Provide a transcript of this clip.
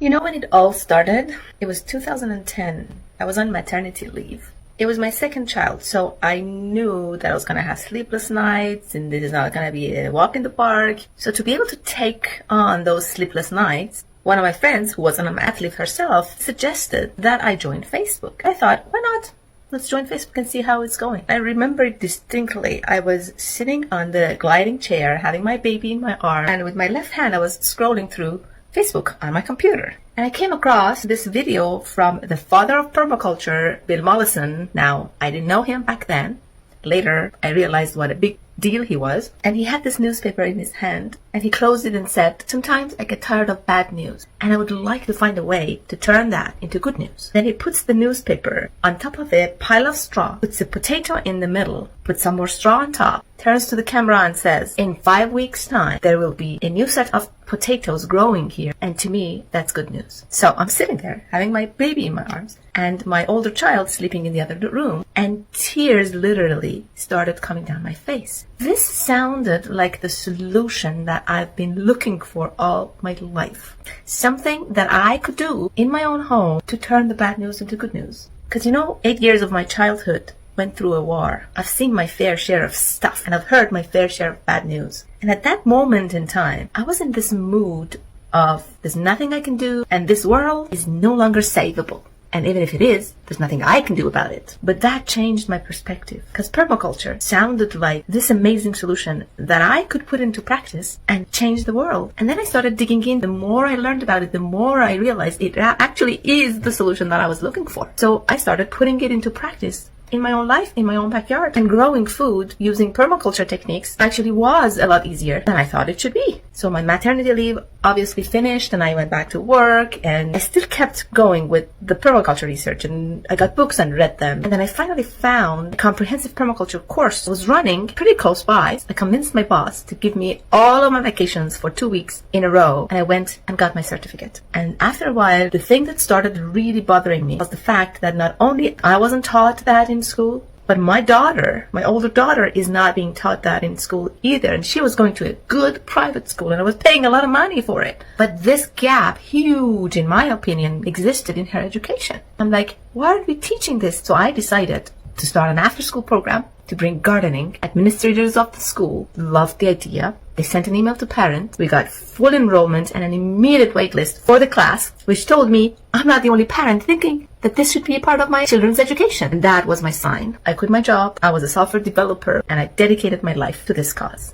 You know when it all started? It was 2010. I was on maternity leave. It was my second child, so I knew that I was going to have sleepless nights and this is not going to be a walk in the park. So to be able to take on those sleepless nights, one of my friends, who was on a mat leave herself, suggested that I join Facebook. I thought, why not? Let's join Facebook and see how it's going. I remember it distinctly. I was sitting on the gliding chair, having my baby in my arm, and with my left hand I was scrolling through Facebook on my computer. And I came across this video from the father of permaculture, Bill Mollison. Now, I didn't know him back then. Later, I realized what a big deal he was. And he had this newspaper in his hand, and he closed it and said, "Sometimes I get tired of bad news, and I would like to find a way to turn that into good news." Then he puts the newspaper on top of a pile of straw, puts a potato in the middle, puts some more straw on top, turns to the camera and says, "In 5 weeks' time, there will be a new set of potatoes growing here." And to me, that's good news. So I'm sitting there, having my baby in my arms, and my older child sleeping in the other room, and tears literally started coming down my face. This sounded like the solution that I've been looking for all my life. Something that I could do in my own home to turn the bad news into good news. Because 8 years of my childhood went through a war. I've seen my fair share of stuff, and I've heard my fair share of bad news. And at that moment in time, I was in this mood of there's nothing I can do, and this world is no longer savable. And even if it is, there's nothing I can do about it. But that changed my perspective, because permaculture sounded like this amazing solution that I could put into practice and change the world. And then I started digging in. The more I learned about it, the more I realized it actually is the solution that I was looking for. So I started putting it into practice in my own life, in my own backyard. And growing food using permaculture techniques actually was a lot easier than I thought it should be. So my maternity leave obviously finished, and I went back to work, and I still kept going with the permaculture research, and I got books and read them. And then I finally found a comprehensive permaculture course was running pretty close by. I convinced my boss to give me all of my vacations for 2 weeks in a row, and I went and got my certificate. And after a while, the thing that started really bothering me was the fact that not only I wasn't taught that in school, but my older daughter, is not being taught that in school either. And she was going to a good private school, and I was paying a lot of money for it. But this gap, huge in my opinion, existed in her education. I'm like, why aren't we teaching this? So I decided to start an after-school program to bring gardening. Administrators of the school loved the idea. They sent an email to parents. We got full enrollment and an immediate wait list for the class, which told me I'm not the only parent thinking that this should be a part of my children's education. And that was my sign. I quit my job. I was a software developer, and I dedicated my life to this cause.